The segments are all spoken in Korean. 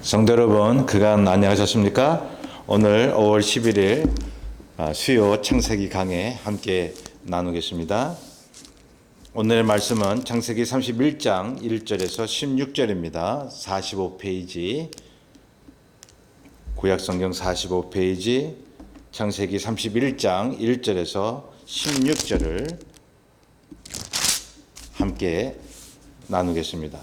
성도 여러분, 그간 안녕하셨습니까? 오늘 5월 11일 수요 창세기 강해 함께 나누겠습니다. 오늘의 말씀은 창세기 31장 1절에서 16절입니다. 45페이지, 구약성경 45페이지, 창세기 31장 1절에서 16절을 함께 나누겠습니다.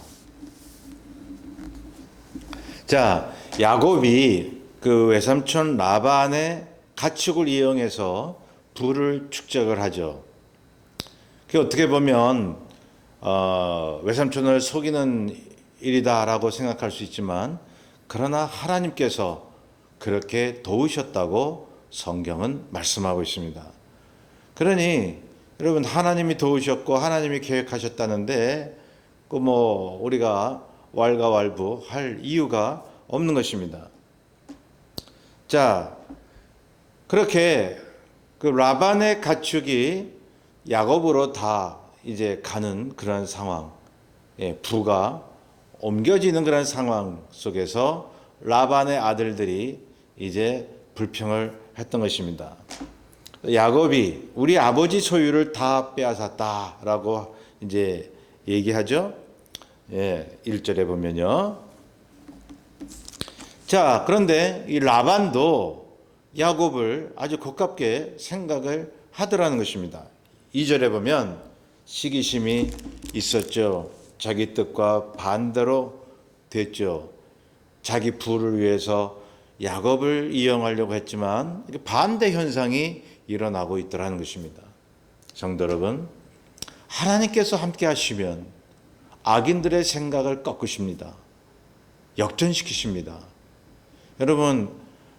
자, 야곱이 그 외삼촌 라반의 가축을 이용해서 부를 축적을 하죠. 그 어떻게 보면 외삼촌을 속이는 일이다라고 생각할 수 있지만, 그러나 하나님께서 그렇게 도우셨다고 성경은 말씀하고 있습니다. 그러니 여러분, 하나님이 도우셨고 하나님이 계획하셨다는데 우리가 왈가왈부할 이유가 없는 것입니다. 자, 그렇게 그 라반의 가축이 야곱으로 다 이제 가는 그런 상황, 부가 옮겨지는 그런 상황 속에서 라반의 아들들이 이제 불평을 했던 것입니다. 야곱이 우리 아버지 소유를 다 빼앗았다라고 이제 얘기하죠. 1절에 보면요. 자, 그런데 이 라반도 야곱을 아주 고깝게 생각을 하더라는 것입니다. 2절에 보면 시기심이 있었죠. 자기 뜻과 반대로 됐죠. 자기 부를 위해서 야곱을 이용하려고 했지만 반대 현상이 일어나고 있더라는 것입니다. 성도 여러분, 하나님께서 함께 하시면 악인들의 생각을 꺾으십니다. 역전시키십니다. 여러분,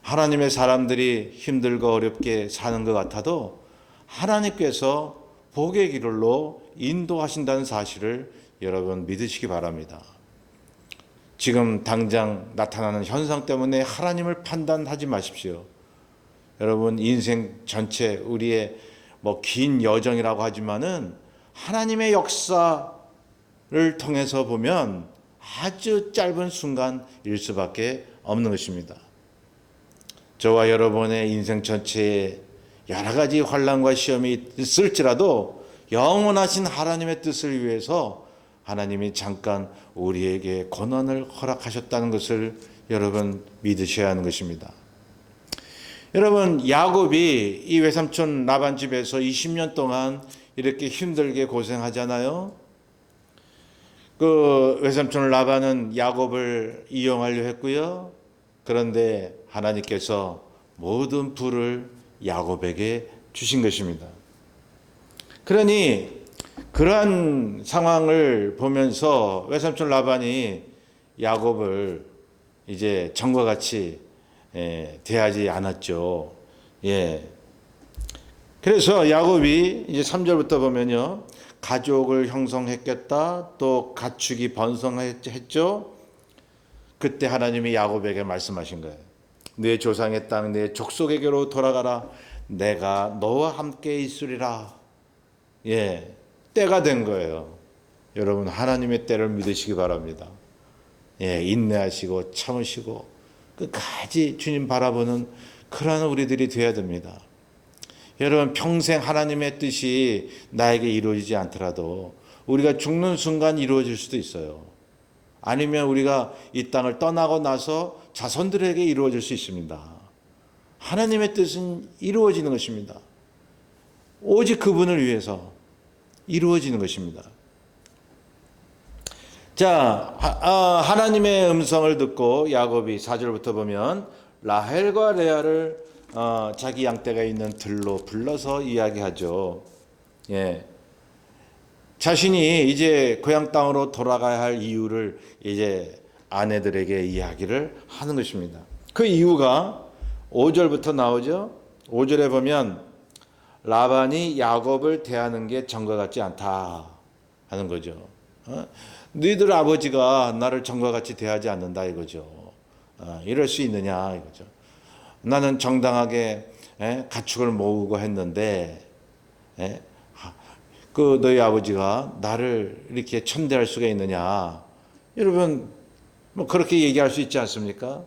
하나님의 사람들이 힘들고 어렵게 사는 것 같아도 하나님께서 복의 길로 인도하신다는 사실을 여러분 믿으시기 바랍니다. 지금 당장 나타나는 현상 때문에 하나님을 판단하지 마십시오. 여러분, 인생 전체 우리의 긴 여정이라고 하지만은 하나님의 역사를 통해서 보면 아주 짧은 순간일 수밖에 없는 것입니다. 저와 여러분의 인생 전체에 여러 가지 환난과 시험이 있을지라도 영원하신 하나님의 뜻을 위해서 하나님이 잠깐 우리에게 고난을 허락하셨다는 것을 여러분 믿으셔야 하는 것입니다. 여러분, 야곱이 이 외삼촌 라반 집에서 20년 동안 이렇게 힘들게 고생하잖아요. 그 외삼촌 라반은 야곱을 이용하려 했고요. 그런데 하나님께서 모든 부를 야곱에게 주신 것입니다. 그러니 그러한 상황을 보면서 외삼촌 라반이 야곱을 이제 전과 같이 대하지 않았죠. 그래서 야곱이 이제 3절부터 보면요. 가족을 형성했겠다. 또 가축이 번성했죠. 그때 하나님이 야곱에게 말씀하신 거예요. 내 조상의 땅, 내 족속에게로 돌아가라. 내가 너와 함께 있으리라. 때가 된 거예요. 여러분, 하나님의 때를 믿으시기 바랍니다. 인내하시고 참으시고 끝까지 주님 바라보는 그런 우리들이 되어야 됩니다. 여러분, 평생 하나님의 뜻이 나에게 이루어지지 않더라도 우리가 죽는 순간 이루어질 수도 있어요. 아니면 우리가 이 땅을 떠나고 나서 자손들에게 이루어질 수 있습니다. 하나님의 뜻은 이루어지는 것입니다. 오직 그분을 위해서 이루어지는 것입니다. 자, 하나님의 음성을 듣고 야곱이 4절부터 보면 라헬과 레아를 자기 양떼가 있는 들로 불러서 이야기하죠. 자신이 이제 고향 땅으로 돌아가야 할 이유를 이제 아내들에게 이야기를 하는 것입니다. 그 이유가 5절부터 나오죠. 5절에 보면 라반이 야곱을 대하는 게 전과 같지 않다 하는 거죠. 너희들 아버지가 나를 전과 같이 대하지 않는다 이거죠. 이럴 수 있느냐 이거죠. 나는 정당하게 가축을 모으고 했는데 너희 아버지가 나를 이렇게 천대할 수가 있느냐. 여러분, 뭐 그렇게 얘기할 수 있지 않습니까?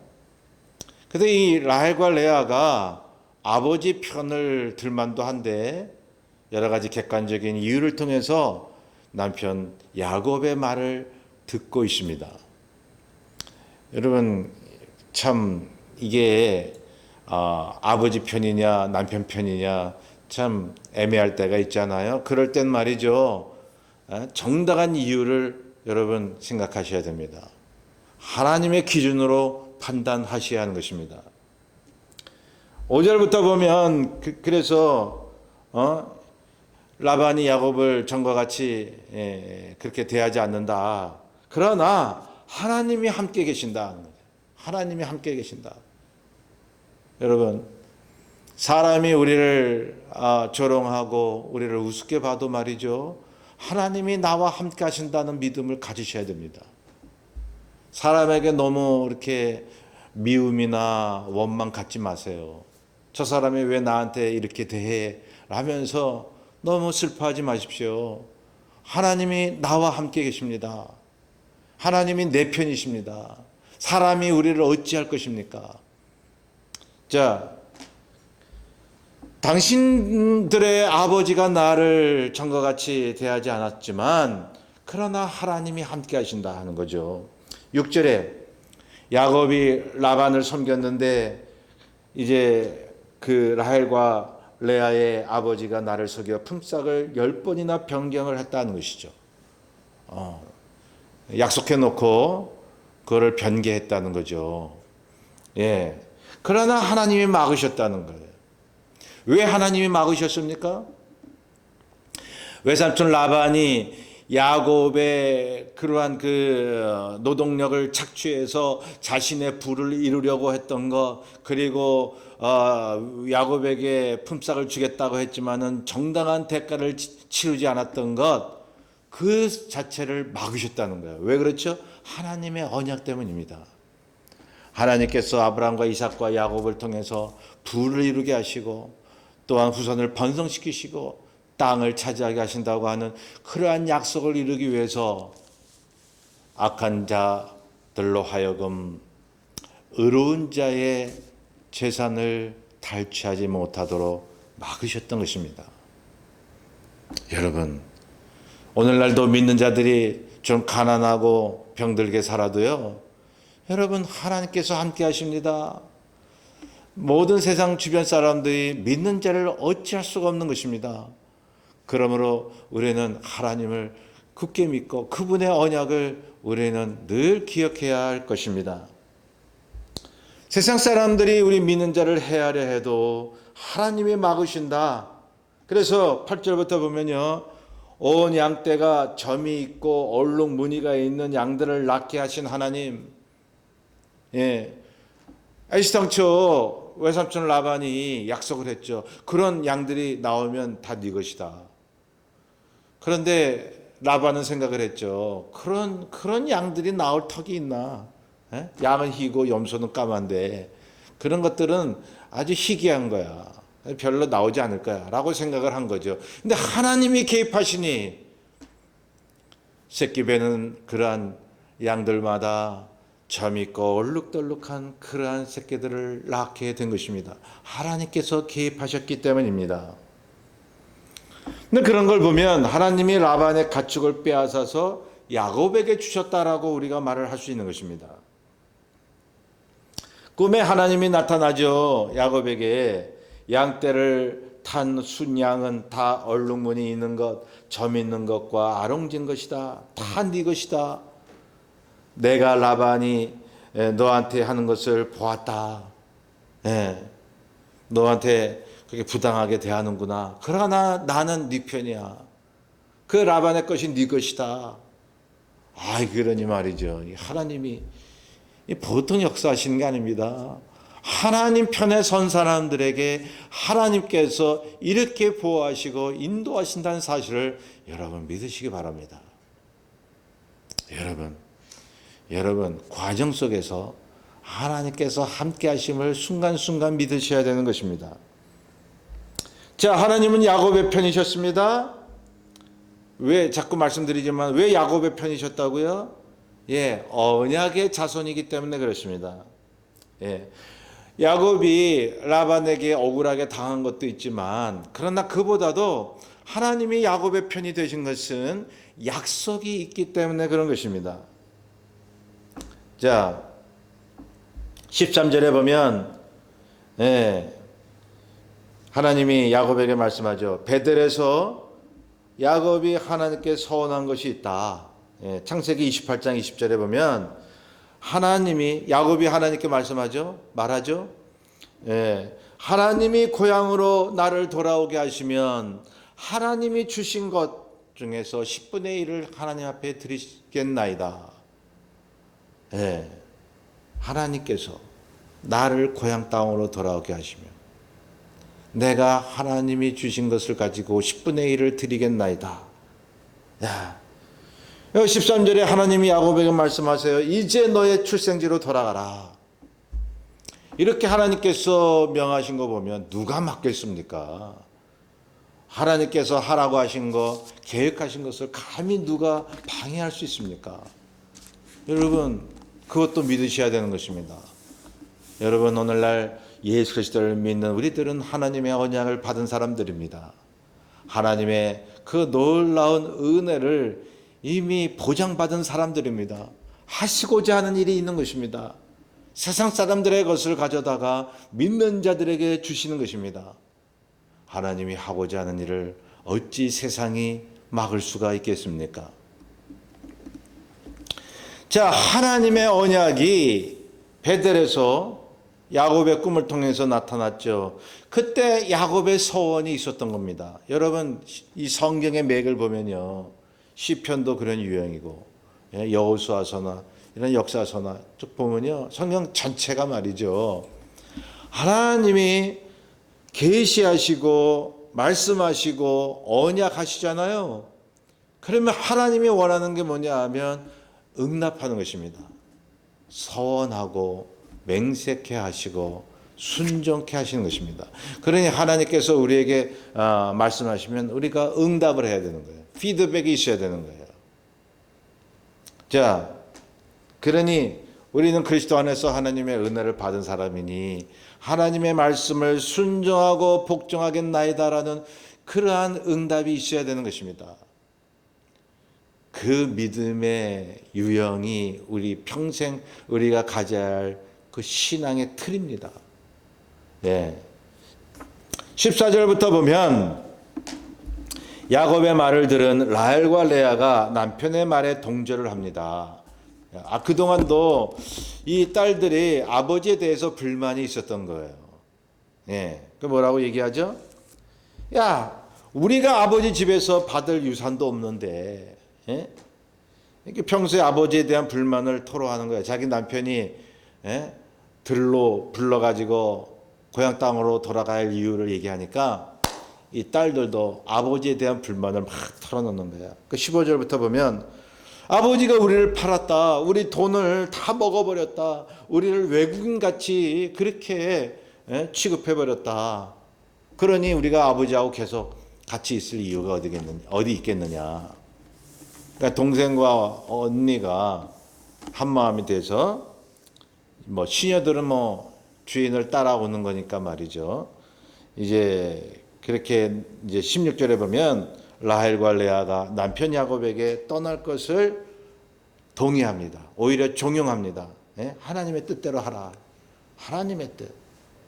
근데 이 라헬과 레아가 아버지 편을 들만도 한데 여러 가지 객관적인 이유를 통해서 남편 야곱의 말을 듣고 있습니다. 여러분 참 이게 아버지 편이냐 남편 편이냐 참 애매할 때가 있잖아요. 그럴 땐 말이죠. 정당한 이유를 여러분 생각하셔야 됩니다. 하나님의 기준으로 판단하셔야 하는 것입니다. 5절부터 보면 그래서 라반이 야곱을 전과 같이 그렇게 대하지 않는다. 그러나 하나님이 함께 계신다. 하나님이 함께 계신다. 여러분 사람이 우리를 조롱하고 우리를 우습게 봐도 말이죠. 하나님이 나와 함께 하신다는 믿음을 가지셔야 됩니다. 사람에게 너무 이렇게 미움이나 원망 갖지 마세요. 저 사람이 왜 나한테 이렇게 대해? 라면서 너무 슬퍼하지 마십시오. 하나님이 나와 함께 계십니다. 하나님이 내 편이십니다. 사람이 우리를 어찌할 것입니까? 자, 당신들의 아버지가 나를 전과 같이 대하지 않았지만 그러나 하나님이 함께 하신다 하는 거죠. 6절에 야곱이 라반을 섬겼는데 이제 그 라헬과 레아의 아버지가 나를 속여 품삯을 10번이나 변경을 했다는 것이죠. 약속해 놓고 그거를 변개했다는 거죠. 예. 그러나 하나님이 막으셨다는 거예요. 왜 하나님이 막으셨습니까? 외삼촌 라반이 야곱의 그러한 그 노동력을 착취해서 자신의 부를 이루려고 했던 것, 그리고 야곱에게 품삯을 주겠다고 했지만은 정당한 대가를 치르지 않았던 것, 그 자체를 막으셨다는 거예요. 왜 그렇죠? 하나님의 언약 때문입니다. 하나님께서 아브라함과 이삭과 야곱을 통해서 부를 이루게 하시고 또한 후손을 번성시키시고 땅을 차지하게 하신다고 하는 그러한 약속을 이루기 위해서 악한 자들로 하여금 의로운 자의 재산을 탈취하지 못하도록 막으셨던 것입니다. 여러분, 오늘날도 믿는 자들이 좀 가난하고 병들게 살아도요, 여러분 하나님께서 함께 하십니다. 모든 세상 주변 사람들이 믿는 자를 어찌할 수가 없는 것입니다. 그러므로 우리는 하나님을 굳게 믿고 그분의 언약을 우리는 늘 기억해야 할 것입니다. 세상 사람들이 우리 믿는 자를 해하려 해도 하나님이 막으신다. 그래서 8절부터 보면요, 온 양떼가 점이 있고 얼룩 무늬가 있는 양들을 낳게 하신 하나님. 예, 애시당초 외삼촌 라반이 약속을 했죠. 그런 양들이 나오면 다 네 것이다. 그런데 라반은 생각을 했죠. 그런 양들이 나올 턱이 있나? 예? 양은 희고 염소는 까만데 그런 것들은 아주 희귀한 거야. 별로 나오지 않을 거야 라고 생각을 한 거죠. 근데 하나님이 개입하시니 새끼 배는 그러한 양들마다 점 있고 얼룩덜룩한 그러한 새끼들을 낳게 된 것입니다. 하나님께서 개입하셨기 때문입니다. 근데 그런 걸 보면 하나님이 라반의 가축을 빼앗아서 야곱에게 주셨다라고 우리가 말을 할 수 있는 것입니다. 꿈에 하나님이 나타나죠. 야곱에게 양떼를 탄 순양은 다 얼룩무늬 있는 것, 점 있는 것과 아롱진 것이다. 다 네 것이다. 내가 라반이 너한테 하는 것을 보았다. 너한테 그렇게 부당하게 대하는구나. 그러나 나는 네 편이야. 그 라반의 것이 네 것이다. 그러니 말이죠. 하나님이 보통 역사하시는 게 아닙니다. 하나님 편에 선 사람들에게 하나님께서 이렇게 보호하시고 인도하신다는 사실을 여러분 믿으시기 바랍니다. 여러분 과정 속에서 하나님께서 함께 하심을 순간순간 믿으셔야 되는 것입니다. 자, 하나님은 야곱의 편이셨습니다. 왜 자꾸 말씀드리지만 왜 야곱의 편이셨다고요? 언약의 자손이기 때문에 그렇습니다. 예. 야곱이 라반에게 억울하게 당한 것도 있지만 그러나 그보다도 하나님이 야곱의 편이 되신 것은 약속이 있기 때문에 그런 것입니다. 자, 13절에 보면 하나님이 야곱에게 말씀하죠. 베델에서 야곱이 하나님께 서원한 것이 있다. 창세기 28장 20절에 보면 야곱이 하나님께 말하죠. 하나님이 고향으로 나를 돌아오게 하시면 하나님이 주신 것 중에서 10분의 1을 하나님 앞에 드리겠나이다. 하나님께서 나를 고향 땅으로 돌아오게 하시면 내가 하나님이 주신 것을 가지고 10분의 1을 드리겠나이다. 13절에 하나님이 야곱에게 말씀하세요. 이제 너의 출생지로 돌아가라. 이렇게 하나님께서 명하신 거 보면 누가 맡겠습니까? 하나님께서 하라고 하신 거, 계획하신 것을 감히 누가 방해할 수 있습니까? 여러분, 그것도 믿으셔야 되는 것입니다. 여러분, 오늘날 예수 그리스도를 믿는 우리들은 하나님의 언약을 받은 사람들입니다. 하나님의 그 놀라운 은혜를 이미 보장받은 사람들입니다. 하시고자 하는 일이 있는 것입니다. 세상 사람들의 것을 가져다가 믿는 자들에게 주시는 것입니다. 하나님이 하고자 하는 일을 어찌 세상이 막을 수가 있겠습니까? 자, 하나님의 언약이 베델에서 야곱의 꿈을 통해서 나타났죠. 그때 야곱의 서원이 있었던 겁니다. 여러분, 이 성경의 맥을 보면요, 시편도 그런 유형이고 여호수아서나 이런 역사서나 쭉 보면요, 성경 전체가 말이죠, 하나님이 계시하시고 말씀하시고 언약하시잖아요. 그러면 하나님이 원하는 게 뭐냐 하면 응답하는 것입니다. 서원하고 맹세케 하시고 순종케 하시는 것입니다. 그러니 하나님께서 우리에게 말씀하시면 우리가 응답을 해야 되는 거예요. 피드백이 있어야 되는 거예요. 자, 그러니 우리는 그리스도 안에서 하나님의 은혜를 받은 사람이니 하나님의 말씀을 순종하고 복종하겠나이다라는 그러한 응답이 있어야 되는 것입니다. 그 믿음의 유형이 우리 평생 우리가 가져야 할 그 신앙의 틀입니다. 14절부터 보면 야곱의 말을 들은 라헬과 레아가 남편의 말에 동조를 합니다. 그동안도 이 딸들이 아버지에 대해서 불만이 있었던 거예요. 그 뭐라고 얘기하죠? 야, 우리가 아버지 집에서 받을 유산도 없는데, 이렇게 평소에 아버지에 대한 불만을 토로하는 거예요. 자기 남편이 들로 불러가지고 고향 땅으로 돌아갈 이유를 얘기하니까 이 딸들도 아버지에 대한 불만을 막 털어놓는 거예요. 그 15절부터 보면 아버지가 우리를 팔았다. 우리 돈을 다 먹어버렸다. 우리를 외국인같이 그렇게 취급해버렸다. 그러니 우리가 아버지하고 계속 같이 있을 이유가 어디 있겠느냐. 그러니까 동생과 언니가 한 마음이 돼서 시녀들은 주인을 따라오는 거니까 말이죠. 그렇게 16절에 보면 라헬과 레아가 남편 야곱에게 떠날 것을 동의합니다. 오히려 종용합니다. 하나님의 뜻대로 하라. 하나님의 뜻.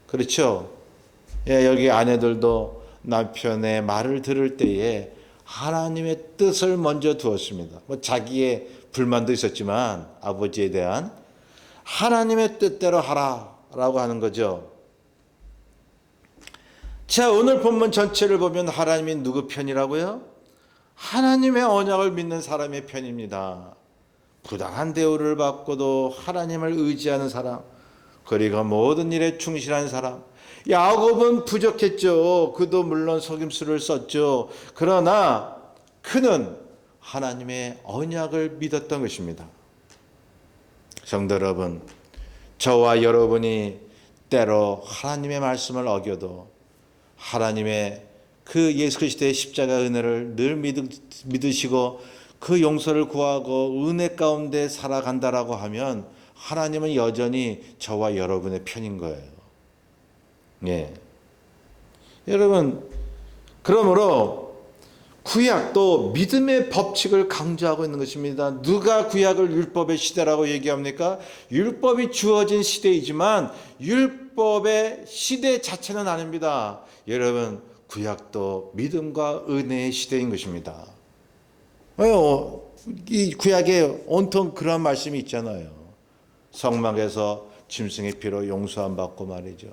그렇죠. 여기 아내들도 남편의 말을 들을 때에 하나님의 뜻을 먼저 두었습니다. 자기의 불만도 있었지만 아버지에 대한 하나님의 뜻대로 하라라고 하는 거죠. 자, 오늘 본문 전체를 보면 하나님이 누구 편이라고요? 하나님의 언약을 믿는 사람의 편입니다. 부당한 대우를 받고도 하나님을 의지하는 사람, 그리고 모든 일에 충실한 사람. 야곱은 부족했죠. 그도 물론 속임수를 썼죠. 그러나 그는 하나님의 언약을 믿었던 것입니다. 성도 여러분, 저와 여러분이 때로 하나님의 말씀을 어겨도 하나님의 그 예수 그리스도의 십자가 은혜를 늘 믿으시고 그 용서를 구하고 은혜 가운데 살아간다라고 하면 하나님은 여전히 저와 여러분의 편인 거예요. 예. 여러분, 그러므로 구약도 믿음의 법칙을 강조하고 있는 것입니다. 누가 구약을 율법의 시대라고 얘기합니까? 율법이 주어진 시대이지만 율법의 시대 자체는 아닙니다. 여러분, 구약도 믿음과 은혜의 시대인 것입니다. 왜요? 이 구약에 온통 그런 말씀이 있잖아요. 성막에서 짐승의 피로 용서함 받고 말이죠.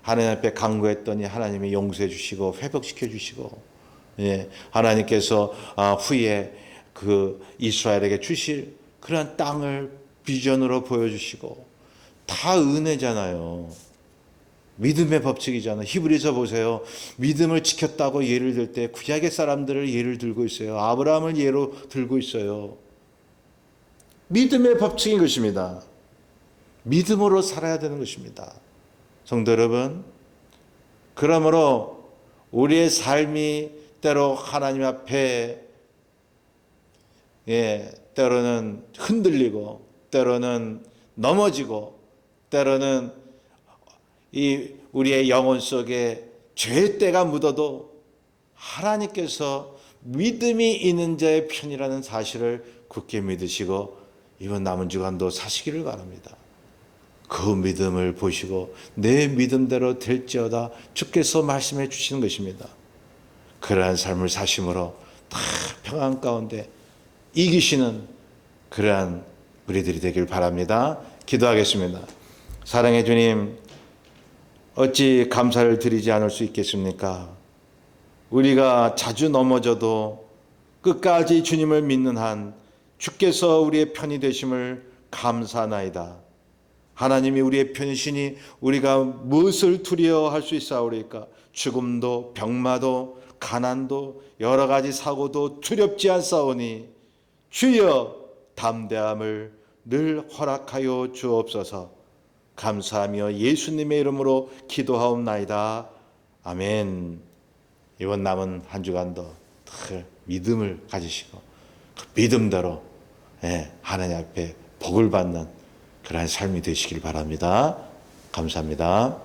하나님 앞에 간구했더니 하나님이 용서해 주시고 회복시켜 주시고, 예, 하나님께서 후에 그 이스라엘에게 주실 그런 땅을 비전으로 보여주시고, 다 은혜잖아요. 믿음의 법칙이잖아요. 히브리서 보세요. 믿음을 지켰다고 예를 들 때 구약의 사람들을 예를 들고 있어요. 아브라함을 예로 들고 있어요. 믿음의 법칙인 것입니다. 믿음으로 살아야 되는 것입니다. 성도 여러분, 그러므로 우리의 삶이 때로 하나님 앞에 때로는 흔들리고 때로는 넘어지고 때로는 우리의 영혼 속에 죄의 때가 묻어도 하나님께서 믿음이 있는 자의 편이라는 사실을 굳게 믿으시고 이번 남은 주간도 사시기를 바랍니다. 그 믿음을 보시고 내 믿음대로 될지어다 주께서 말씀해 주시는 것입니다. 그러한 삶을 사심으로 다 평안 가운데 이기시는 그러한 우리들이 되길 바랍니다. 기도하겠습니다. 사랑의 주님, 어찌 감사를 드리지 않을 수 있겠습니까? 우리가 자주 넘어져도 끝까지 주님을 믿는 한 주께서 우리의 편이 되심을 감사하나이다. 하나님이 우리의 편이시니 우리가 무엇을 두려워할 수 있사오리까? 죽음도 병마도 가난도 여러 가지 사고도 두렵지 않사오니 주여 담대함을 늘 허락하여 주옵소서. 감사하며 예수님의 이름으로 기도하옵나이다. 아멘. 이번 남은 한 주간도 믿음을 가지시고 그 믿음대로 하나님 앞에 복을 받는 그러한 삶이 되시길 바랍니다. 감사합니다.